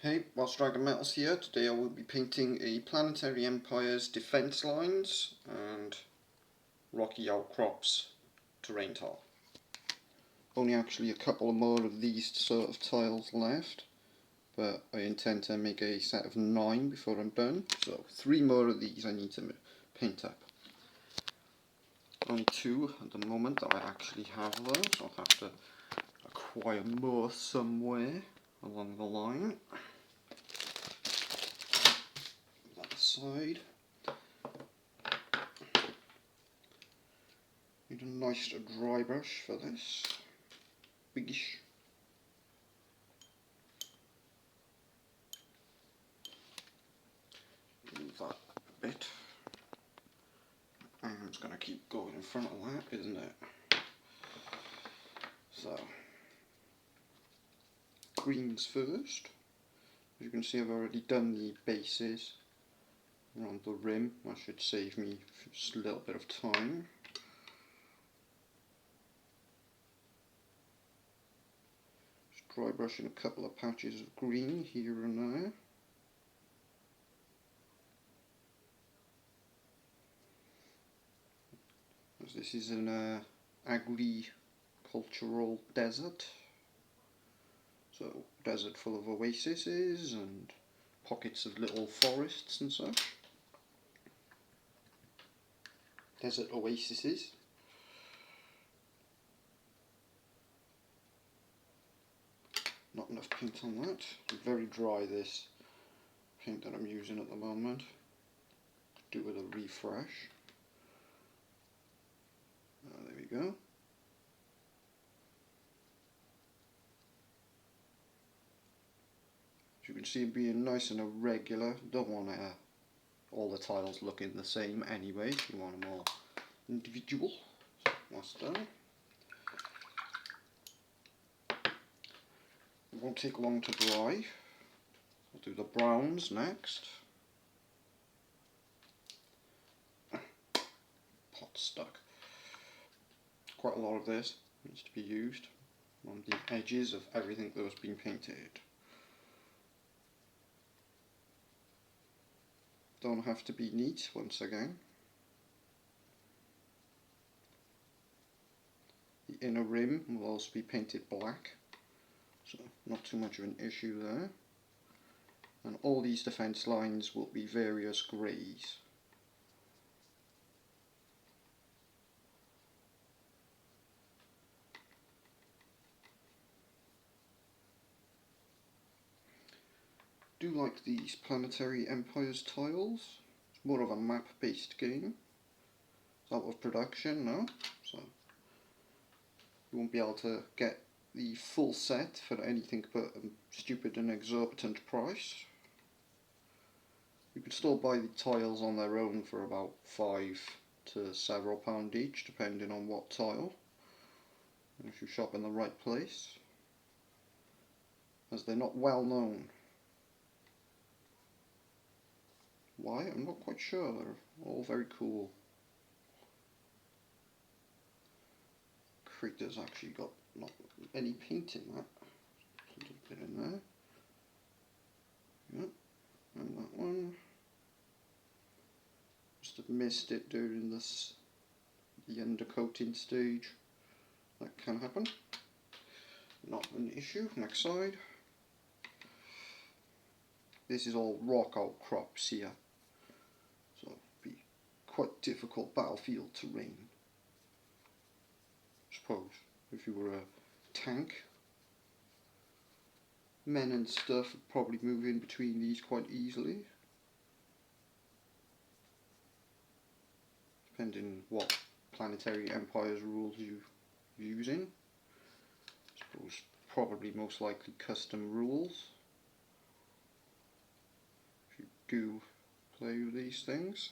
Hey, Whilst Dragon Metals here. Today I will be painting a Planetary Empire's defence lines and rocky outcrops terrain tile. Only actually a couple more of these sort of tiles left, but I intend to make a set of 9 before I'm done, so 3 more of these I need to paint up. Only 2 at the moment that I actually have though, so I'll have to acquire more somewhere along the line. Side. Need a nice dry brush for this. Biggish. Move that a bit. And it's going to keep going in front of that, isn't it? So, greens first. As you can see, I've already done the bases around the rim. That should save me just a little bit of time. Just dry brushing a couple of patches of green here and there. As this is an agricultural desert. So, desert full of oases and pockets of little forests and such. Desert oases. Not enough paint on that. Very dry, this paint that I'm using at the moment. Do with a refresh. There we go. As you can see, being nice and irregular. Don't want all the tiles looking the same anyway. You want them all individual. So that's done. It won't take long to dry. I'll do the browns next. Pot stuck. Quite a lot of this needs to be used on the edges of everything that has been painted. Don't have to be neat once again. The inner rim will also be painted black, so not too much of an issue there. And all these defence lines will be various greys. Do like these Planetary Empires tiles. It's more of a map based game. It's out of production now, so you won't be able to get the full set for anything but a stupid and exorbitant price. You can still buy the tiles on their own for about £5 to several pound each, depending on what tile, if you shop in the right place, as they're not well known. Why? I'm not quite sure. They're all very cool. Creature's actually got not any paint in that. A little bit in there. Yep, and that one. Must have missed it during the undercoating stage. That can happen. Not an issue. Next side. This is all rock outcrops here, so it'll be quite difficult battlefield terrain. I suppose if you were a tank, men and stuff would probably move in between these quite easily, depending what Planetary Empire's rules you're using. I suppose probably most likely custom rules, if you do play with these things,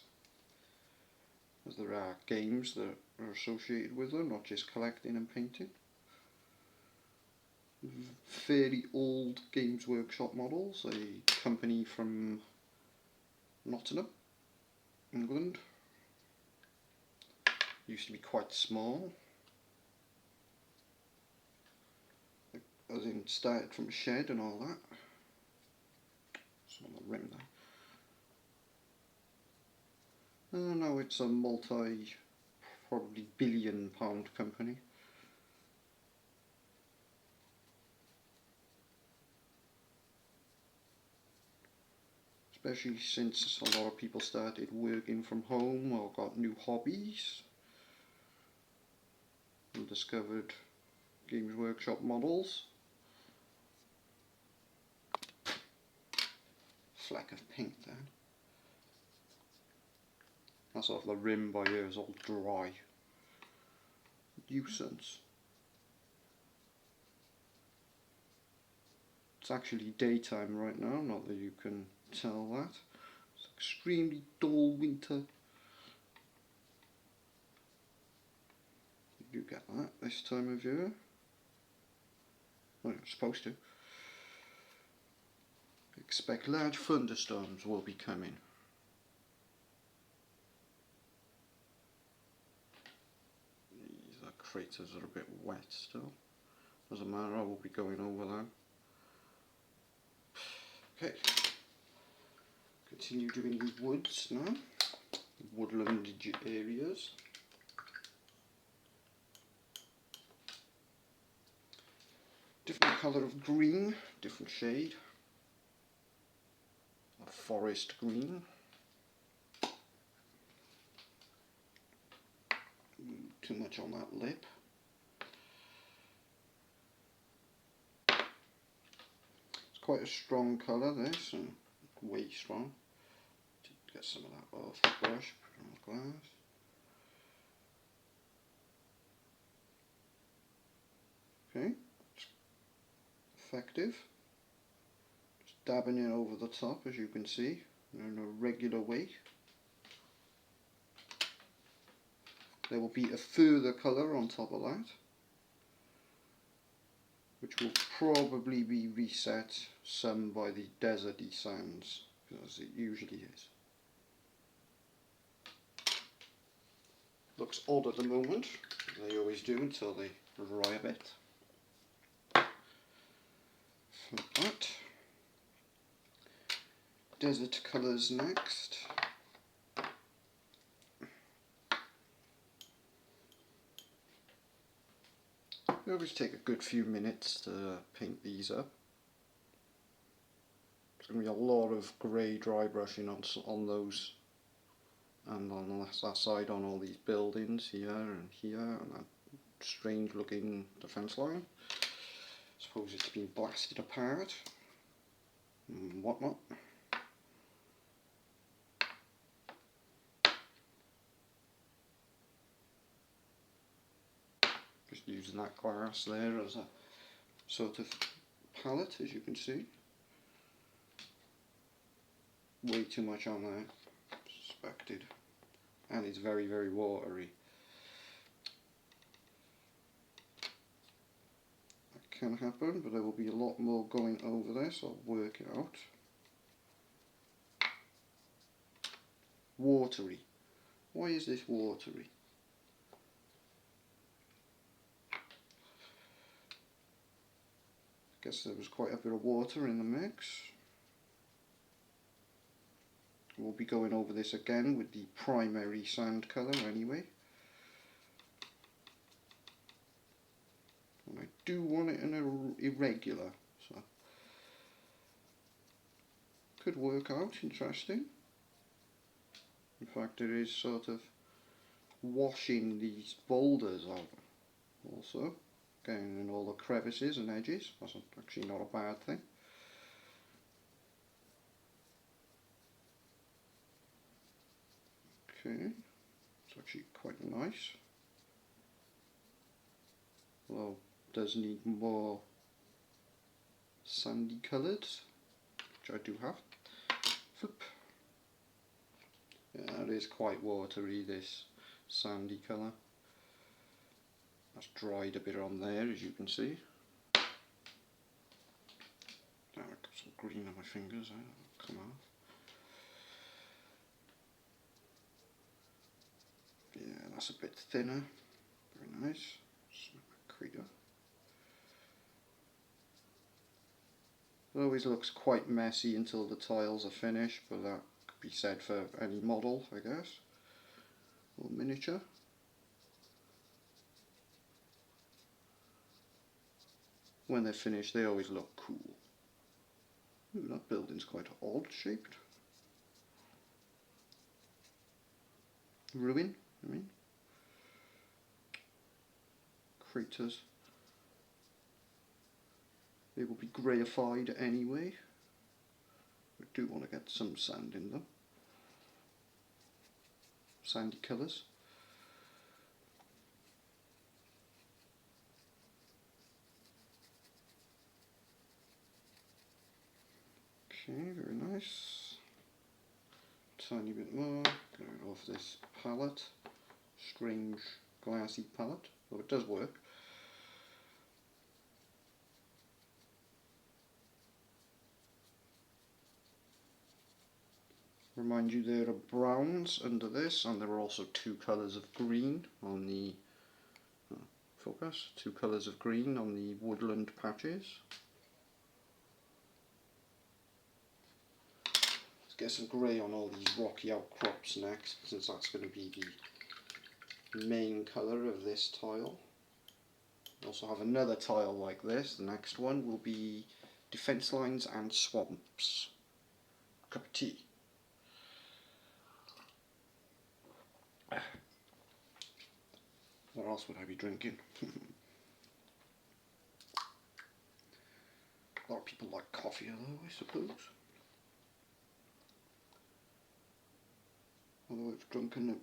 as there are games that are associated with them, not just collecting and painting. Fairly old Games Workshop models, a company from Nottingham, England. Used to be quite small, as in started from a shed and all that. rim there. No, it's a probably £1 billion company. Especially since a lot of people started working from home or got new hobbies and discovered Games Workshop models. Fleck of paint there. That's off the rim by here is all dry. Nuisance. It's actually daytime right now, not that you can tell that. It's extremely dull winter. You get that this time of year. Well, you're supposed to. Expect large thunderstorms will be coming. These craters are a bit wet still. Doesn't matter, I will be going over them. Okay. Continue doing the woods now. Woodland areas. Different colour of green, different shade. A forest green. Too much on that lip. It's quite a strong colour this, and way strong. Get some of that off the brush, put it on the glass. Okay, it's effective. Just dabbing it over the top, as you can see, in a regular way. There will be a further colour on top of that, which will probably be reset some by the deserty sands, as it usually is. Looks odd at the moment, they always do until they dry a bit. Flip that. Desert colours next. It always take a good few minutes to paint these up. There's going to be a lot of grey dry brushing on those, and on that side on all these buildings here and that strange looking defence line. Suppose it's been blasted apart and whatnot. Just using that glass there as a sort of palette, as you can see. Way too much on there, suspected, and it's very, very watery. That can happen, but there will be a lot more going over this. I'll work it out. Watery. Why is this watery? Guess there was quite a bit of water in the mix. We'll be going over this again with the primary sand colour anyway. And I do want it in an irregular, so could work out interesting. In fact, it is sort of washing these boulders out also. Getting in all the crevices and edges. That's actually not a bad thing. Okay, it's actually quite nice. Although it does need more sandy colours, which I do have. Flip. Yeah, it is quite watery, this sandy colour. That's dried a bit on there, as you can see. Now I've got some green on my fingers, that'll come off. Yeah, that's a bit thinner. Very nice. It always looks quite messy until the tiles are finished, but that could be said for any model, I guess, or miniature. When they're finished, they always look cool. Ooh, that building's quite odd shaped. Ruin, I mean. Craters. They will be greyified anyway. I do want to get some sand in them. Sandy colours. Okay, very nice. Tiny bit more. Get rid of this palette. Strange glassy palette, though it does work. Remind you there are browns under this, and there are also two colours of green on the focus. Two colours of green on the woodland patches. Let's get some grey on all these rocky outcrops next, since that's going to be the main colour of this tile. We also have another tile like this. The next one will be defence lines and swamps. Cup of tea. What else would I be drinking? A lot of people like coffee though, I suppose. Although I've drunken a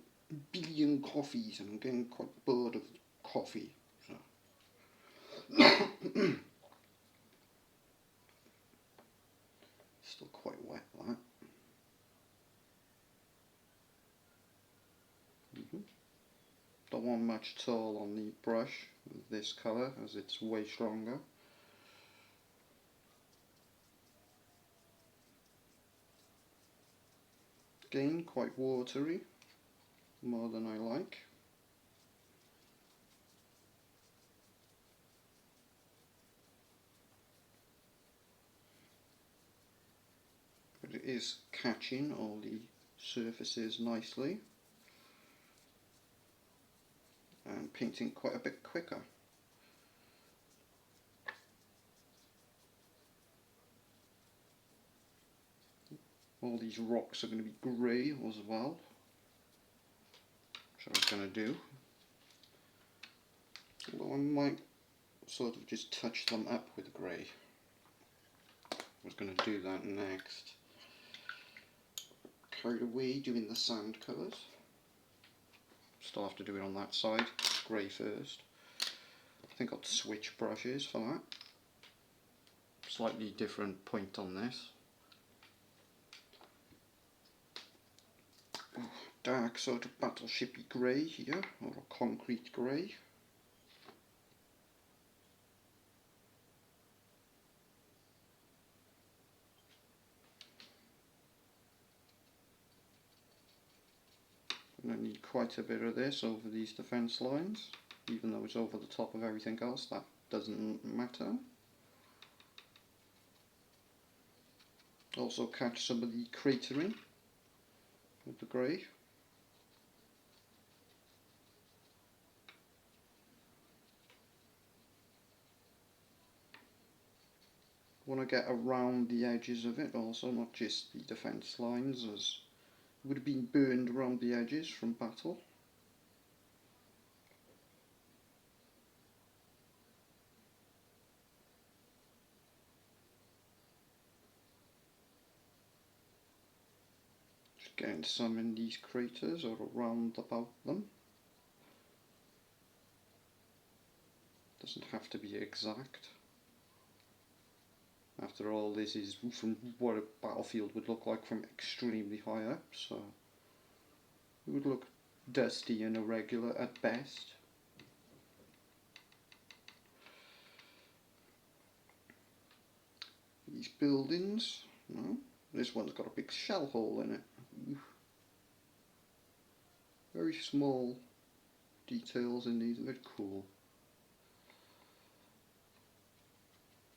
billion coffees and I'm getting quite bored of coffee. So. Still quite wet, that. Don't want much at all on the brush with this colour, as it's way stronger. Again, quite watery, more than I like. But it is catching all the surfaces nicely and painting quite a bit quicker. All these rocks are going to be grey as well, which I was going to do. Although I might sort of just touch them up with grey. I was going to do that next. Carried away doing the sand colours. Still have to do it on that side. Grey first. I think I'll switch brushes for that. Slightly different point on this. Dark sort of battleshipy grey here, or a concrete grey. And I need quite a bit of this over these defence lines, even though it's over the top of everything else, that doesn't matter. Also catch some of the cratering with the grey. Want to get around the edges of it also, not just the defence lines, as it would have been burned around the edges from battle. Just getting some in these craters or around about them. Doesn't have to be exact. After all, this is from what a battlefield would look like from extremely high up, so it would look dusty and irregular at best. These buildings, no, this one's got a big shell hole in it. Oof. Very small details in these, very cool.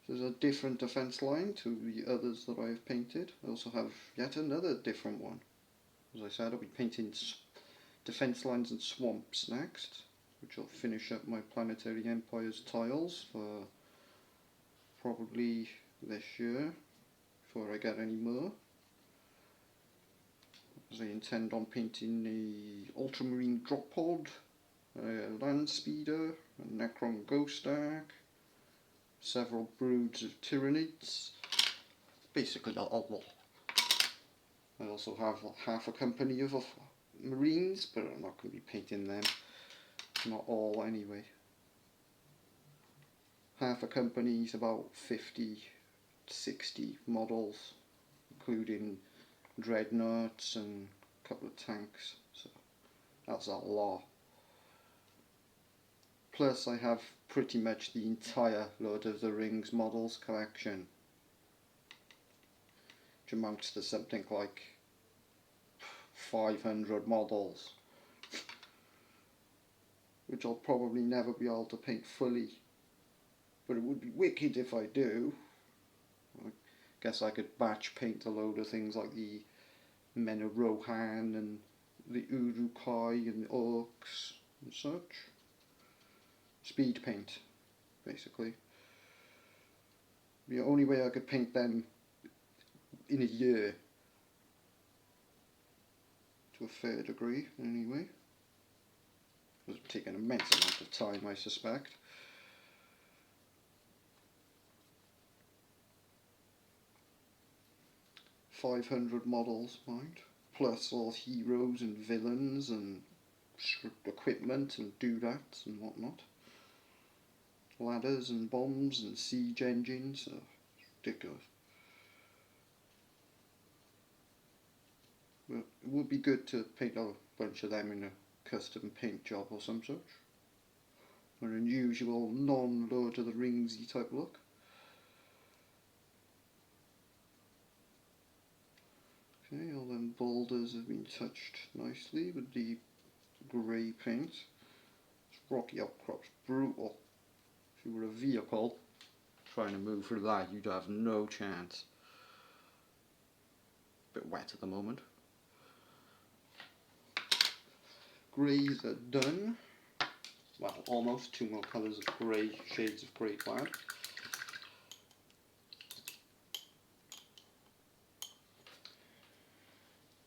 There's a different defence line to the others that I have painted. I also have yet another different one. As I said, I'll be painting defence lines and swamps next, which will finish up my Planetary Empires tiles for probably this year, before I get any more. As I intend on painting the Ultramarine Drop Pod, a Land Speeder, a Necron Ghost Ark, several broods of Tyranids, basically a lot. I also have half a company of Marines, but I'm not going to be painting them, not all anyway. Half a company is about 50, 60 models, including dreadnoughts and a couple of tanks, so that's a lot. Plus I have pretty much the entire Lord of the Rings models collection, which amounts to something like 500 models, which I'll probably never be able to paint fully, but it would be wicked if I do. I guess I could batch paint a load of things like the Men of Rohan and the Uruk-hai and the Orcs and such. Speed paint, basically. The only way I could paint them in a year, to a fair degree anyway. It would take an immense amount of time, I suspect. .500 models, mind, plus all heroes and villains and equipment and doodads and whatnot. Ladders and bombs and siege engines, it's ridiculous. But it would be good to paint a bunch of them in a custom paint job or some such. An unusual non-Lord of the Ringsy type look. Okay, all them boulders have been touched nicely with the grey paint. This rocky outcrop's brutal. If you were a vehicle trying to move through that, you'd have no chance. Bit wet at the moment. Greys are done. Well, almost. Two more colours of grey, shades of grey clad.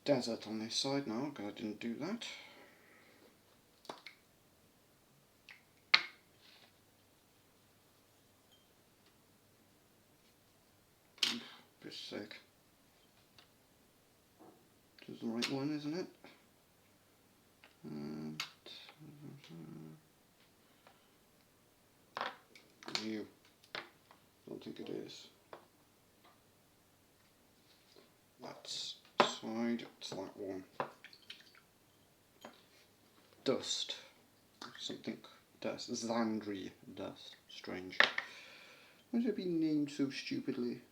Desert on this side now, because I didn't do that. Bit sick. This is the right one, isn't it? You. Don't think it is. That's side, it's that one. Dust. Something dust. Xandri dust. Strange. Why has it been named so stupidly?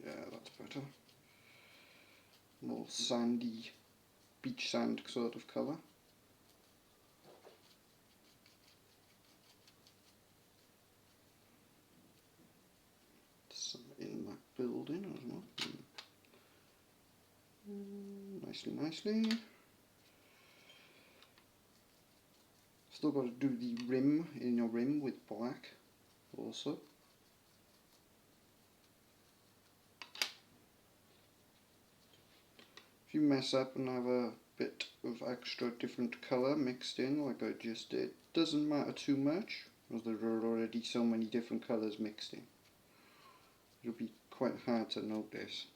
Yeah, that's better. More sandy, beach sand sort of colour. Some in that building as well. Nicely. Still got to do the rim, inner rim with black also. If you mess up and have a bit of extra different colour mixed in like I just did, doesn't matter too much, as there are already so many different colours mixed in. It'll be quite hard to notice,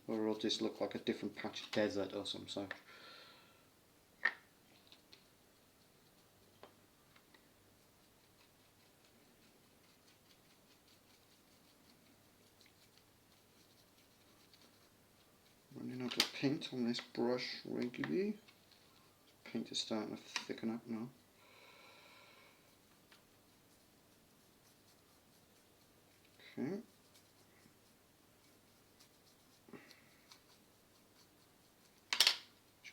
or it'll just look like a different patch of desert or some such. Running out of paint on this brush regularly. Paint is starting to thicken up now. Okay.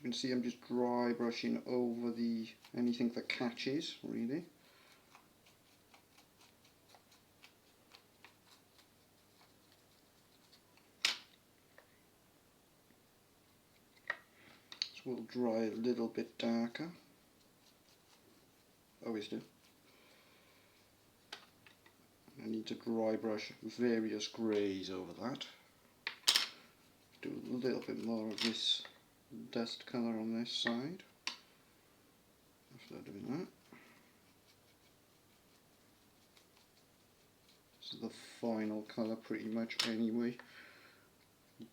you can see, I'm just dry brushing over anything that catches, really. So we'll dry a little bit darker. Always do. I need to dry brush various greys over that. Do a little bit more of this dust colour on this side after doing that. This is the final colour pretty much anyway.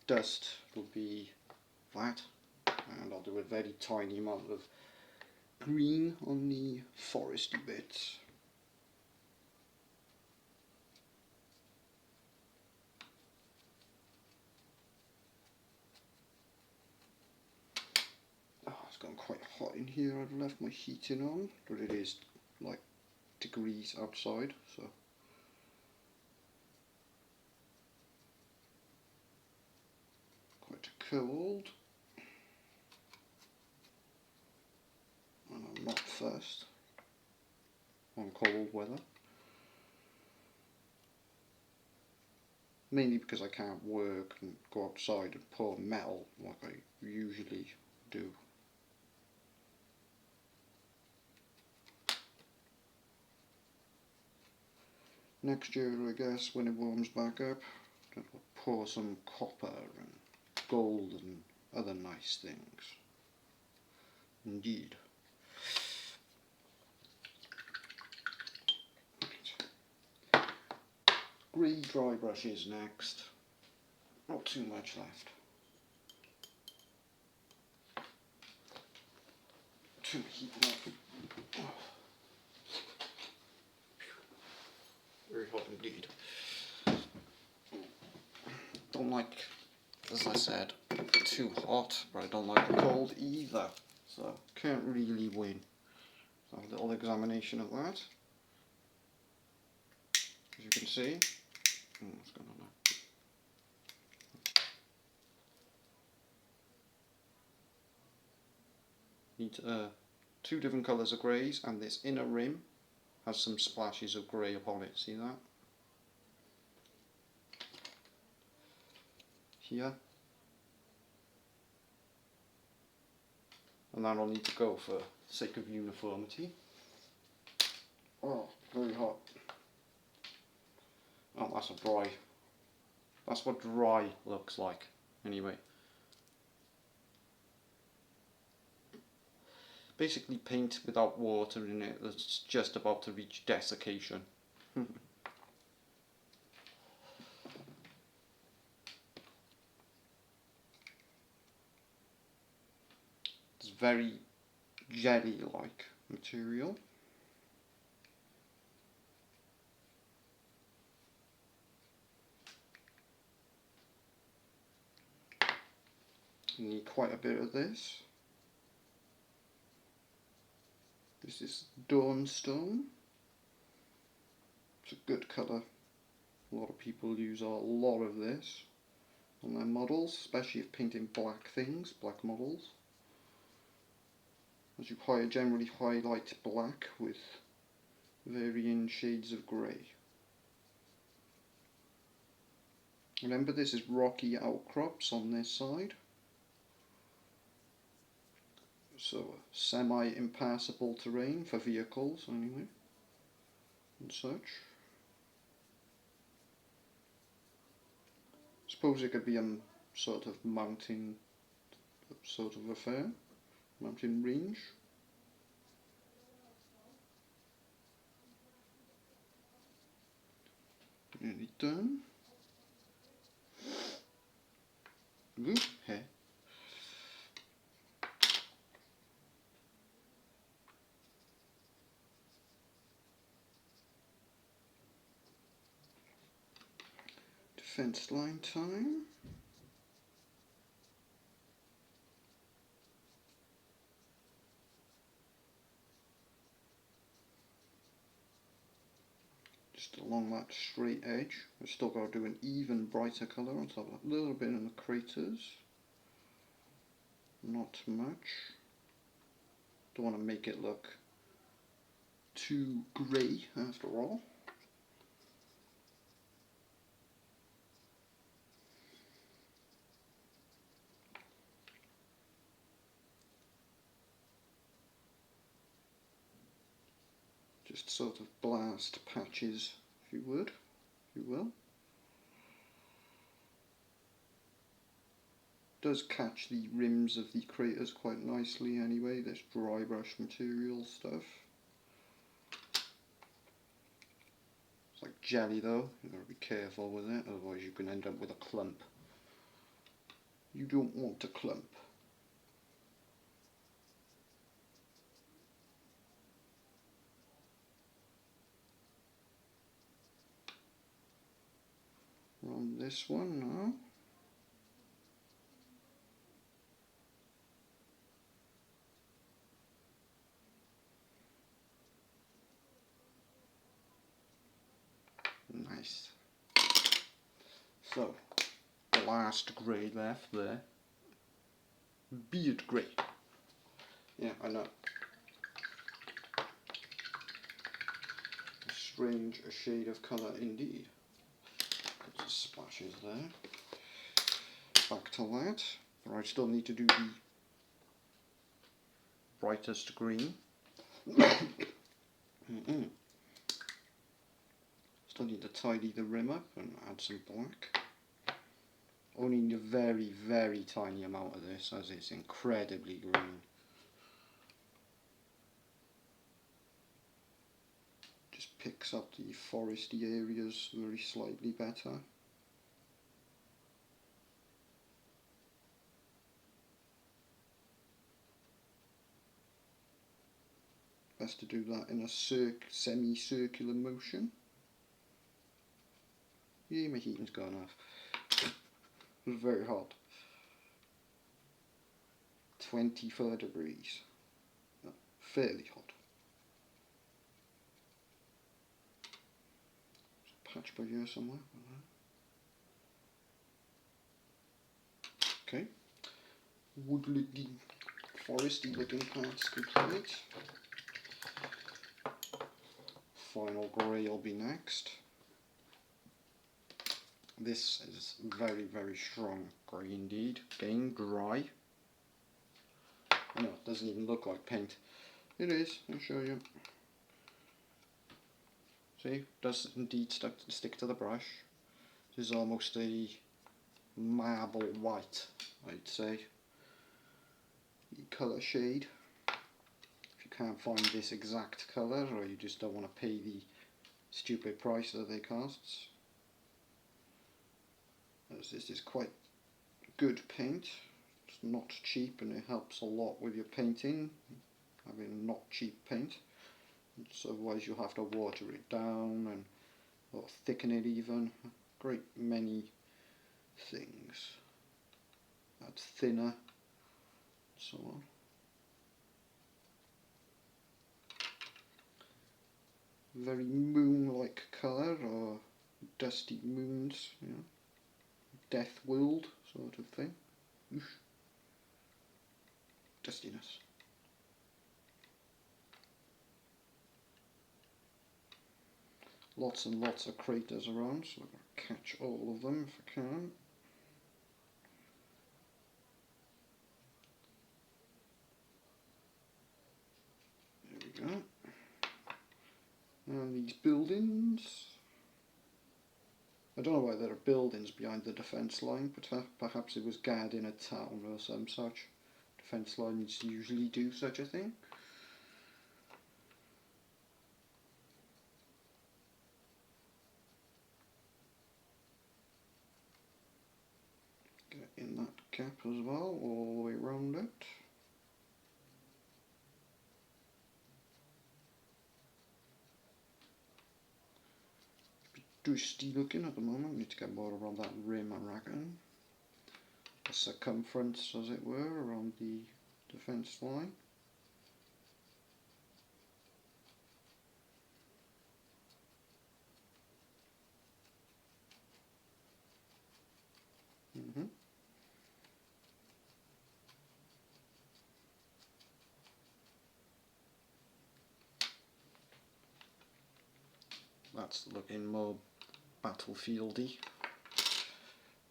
Dust will be that, and I'll do a very tiny amount of green on the foresty bits. It's gone quite hot in here. I've left my heating on, but it is like degrees outside, so quite cold. And I'm not fussed on cold weather. Mainly because I can't work and go outside and pour metal like I usually do. Next year, I guess, when it warms back up, I'll pour some copper and gold and other nice things. Indeed. Grey dry brushes next. Not too much left. Turn the heat up. Very hot indeed. Don't like, as I said, too hot, but I don't like the cold either. So can't really win. So a little examination of that. As you can see, what's going on there? Need two different colours of greys, and this inner rim has some splashes of grey upon it. See that? Here. And that'll need to go for sake of uniformity. Oh, very hot. Oh, that's a dry. That's what dry looks like, anyway. Basically paint without water in it that's just about to reach desiccation. It's very jelly-like material. You need quite a bit of this. This is Dawnstone. It's a good colour. A lot of people use a lot of this on their models, especially if painting black things, black models. As you generally highlight black with varying shades of grey. Remember, this is rocky outcrops on this side. So semi-impassable terrain for vehicles anyway, and such. Suppose it could be a sort of mountain sort of affair, mountain range. Nearly done. Ooh, hey. Fence line time. Just along that straight edge. We've still got to do an even brighter colour on top of a little bit in the craters. not much. Don't want to make it look too grey after all. Just sort of blast patches, if you would, if you will. Does catch the rims of the craters quite nicely anyway, this dry brush material stuff. It's like jelly though, you've got to be careful with it, otherwise you can end up with a clump. You don't want a clump. On this one now. Nice. So, the last grey left there. Beard grey. Yeah, I know. A strange shade of colour indeed. Lots of splashes there. Back to that. But I still need to do the brightest green. Still need to tidy the rim up and add some black. Only need a very, very tiny amount of this, as it's incredibly green. Just picks up the foresty areas very slightly better. Best to do that in a semi-circular motion. Yeah, my heating's gone off. It was very hot. 24 degrees. No, fairly hot. There's a patch by here somewhere. Okay. Woodlandy, foresty looking parts complete. Final grey will be next. This is very, very strong grey indeed. Again, dry. I know, it doesn't even look like paint. It is, I'll show you. See, it does indeed stick to the brush. This is almost a marble white, I'd say. The colour shade. If you can't find this exact colour, or you just don't want to pay the stupid price that they cost. As this is quite good paint. It's not cheap and it helps a lot with your painting, having not cheap paint. So otherwise you'll have to water it down and or thicken it even. Great many things. That's thinner, so on. Very moon-like colour, or dusty moons, you know. Death world sort of thing. Oof. Dustiness. Lots and lots of craters around, so I'm going to catch all of them if I can. There we go. And these buildings. I don't know why there are buildings behind the defence line, but perhaps it was guarding a town or some such. Defence lines usually do such a thing. Get in that gap as well, all the way around it. Dusty looking at the moment. Need to get more around that rim, I reckon. The circumference, as it were, around the defence line. That's looking more battlefieldy.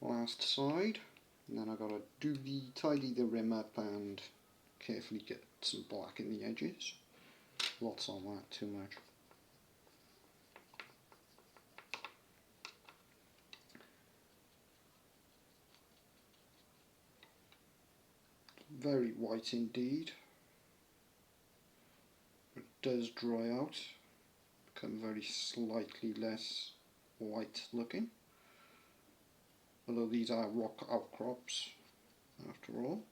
Last side, and then I've got to tidy the rim up and carefully get some black in the edges. Lots on that, too much. Very white indeed. It does dry out, become very slightly less white looking. Although these are rock outcrops after all.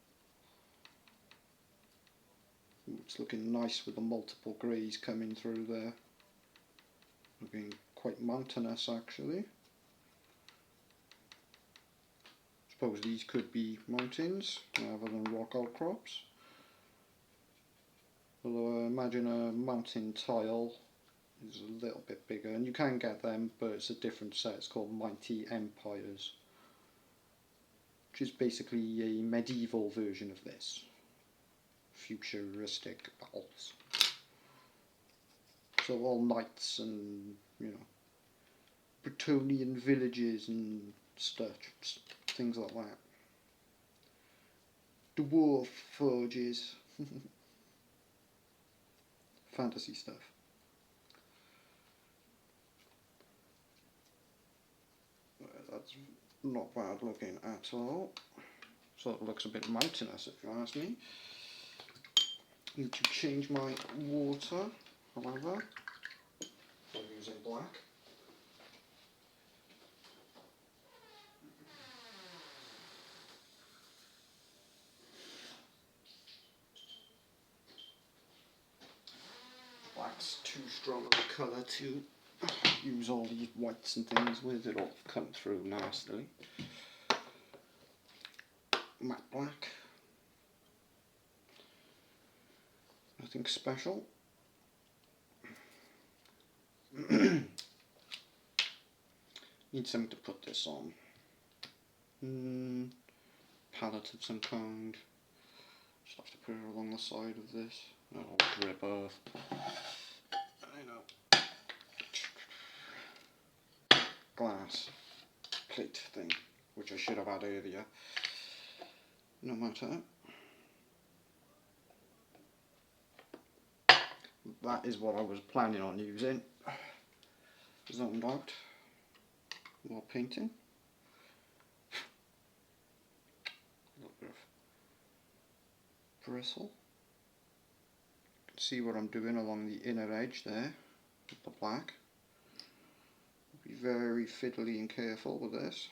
Ooh, it's looking nice with the multiple greys coming through there. Looking quite mountainous actually. Suppose these could be mountains rather than rock outcrops. Although I imagine a mountain tile is a little bit bigger, and you can get them, but it's a different set. It's called Mighty Empires, which is basically a medieval version of this. Futuristic battles. So all knights and, you know, Bretonian villages and stuff, things like that. Dwarf forges. Fantasy stuff. That's not bad looking at all. Sort of looks a bit mountainous if you ask me. Need to change my water, however. I'm using black. Black's too strong of a colour to use all these whites and things with. It'll come through nastily. Matte black. Nothing special. Need something to put this on. Palette of some kind. Just have to put it along the side of this. It'll drip off. I know. Glass plate thing, which I should have had earlier. No matter. That is what I was planning on using. Zoned out while painting. A little bit of bristle. You can see what I'm doing along the inner edge there with the black. Be very fiddly and careful with this,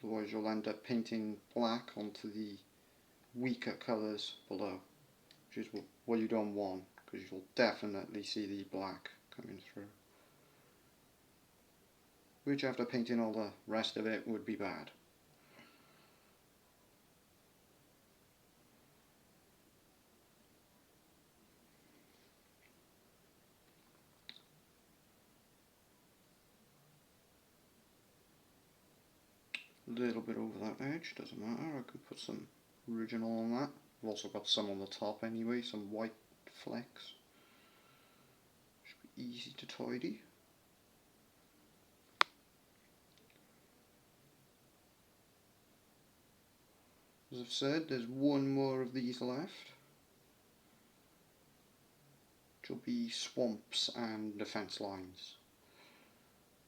otherwise you'll end up painting black onto the weaker colours below, which is what you don't want, because you'll definitely see the black coming through, which after painting all the rest of it would be bad. A little bit over that edge, doesn't matter, I can put some original on that. I've also got some on the top anyway, some white flecks. Should be easy to tidy. As I've said, there's one more of these left, which will be swamps and defence lines.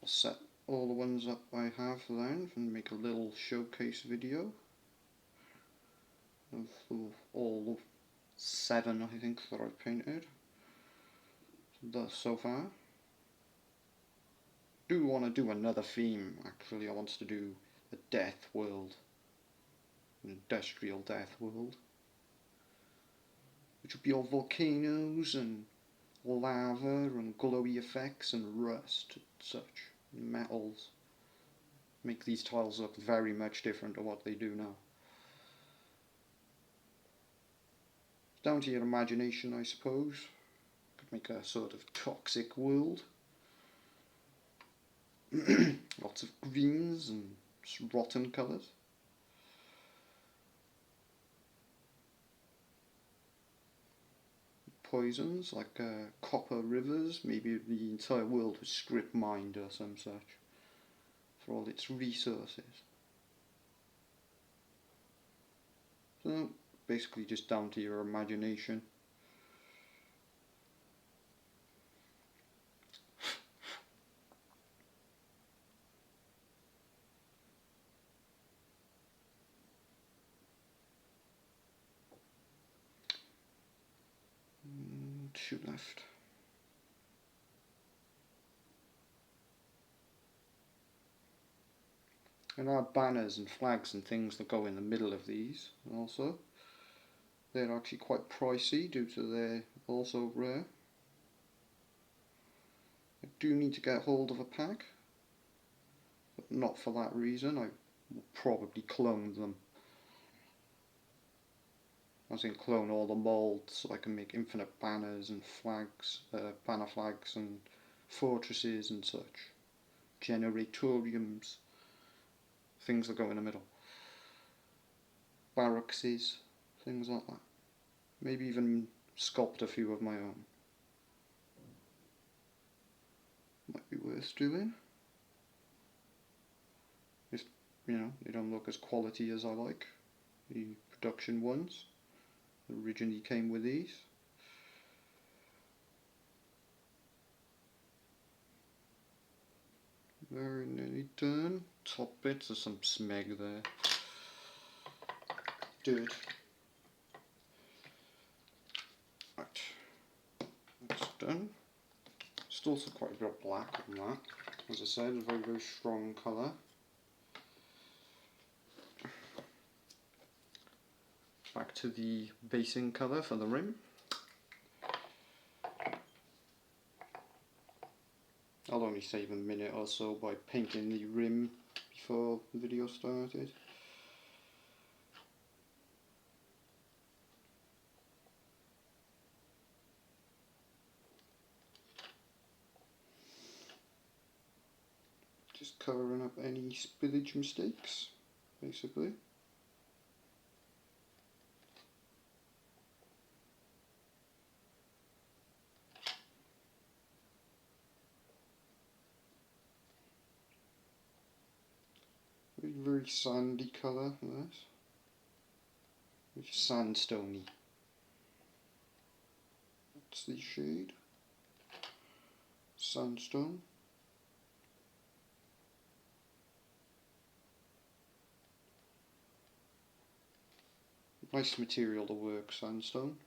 I'll set all the ones up I have then and make a little showcase video of all 7 I think that I've painted so far. Do want to do another theme actually. I want to do a death world, an industrial death world, which would be all volcanoes and lava and glowy effects and rust and such. Metals. Make these tiles look very much different to what they do now. It's down to your imagination, I suppose. Could make a sort of toxic world. Lots of greens and rotten colours. poisons, like copper rivers. Maybe the entire world was strip mined or some such for all its resources. So basically just down to your imagination. Two left. And our banners and flags and things that go in the middle of these also. They're actually quite pricey due to they're also rare. I do need to get hold of a pack, but not for that reason. I will probably clone them. As in clone all the molds so I can make infinite banners and flags, banner flags and fortresses and such. Generatoriums, things that go in the middle. Barrackses, things like that. Maybe even sculpt a few of my own. Might be worth doing. Just, you know, they don't look as quality as I like. The production ones originally came with these. Very nearly done. Top bits, there's some smeg there. Dirt. Right, that's done. Still quite a bit of black on that. As I said, a very, very strong colour. Back to the basing colour for the rim. I'll only save a minute or so by painting the rim before the video started. Just covering up any spillage mistakes, basically. Very, very sandy colour, this. Very sandstony. That's the shade. Sandstone. Nice material to work, sandstone.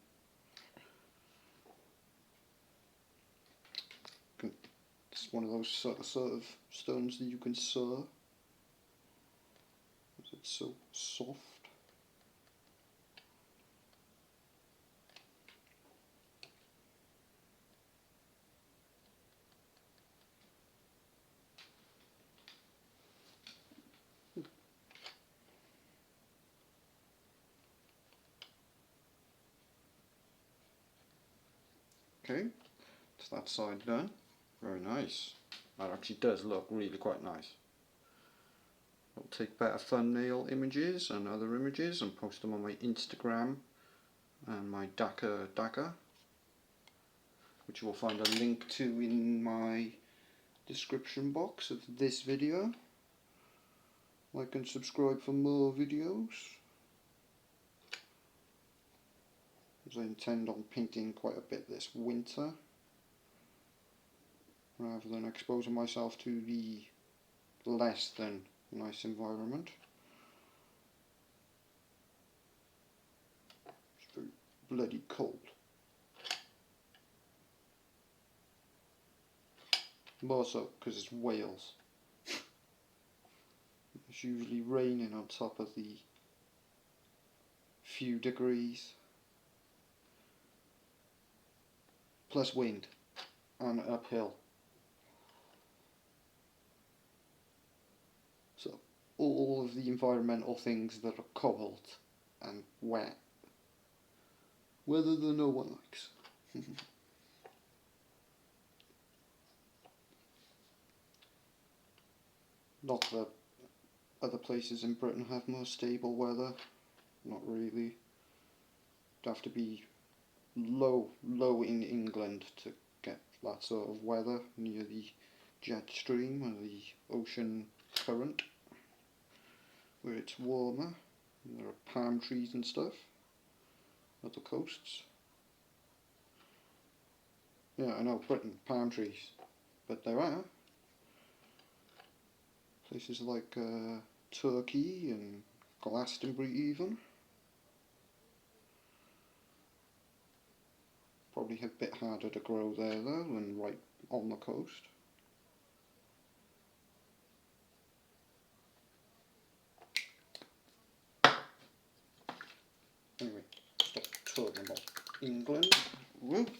It's one of those sort of stones that you can saw. It's so soft. Okay, that's that side done. Very nice. That actually does look really quite nice. I'll take better thumbnail images and other images and post them on my Instagram and my Dakka Dakka, which you will find a link to in my description box of this video. Like and subscribe for more videos, as I intend on painting quite a bit this winter, rather than exposing myself to the less than nice environment. It's very bloody cold. More so because it's Wales. It's usually raining on top of the few degrees. Plus wind and uphill. So all of the environmental things that are cold and wet. Weather that no one likes. Not that other places in Britain have more stable weather. Not really. It'd have to be low in England to get that sort of weather near the jet stream or the ocean current, where it's warmer and there are palm trees and stuff at the coasts. Yeah, I know, Britain, palm trees, but there are places like Turkey and Glastonbury even. Probably a bit harder to grow there though than right on the coast. Anyway, stop talking about England. Whoop.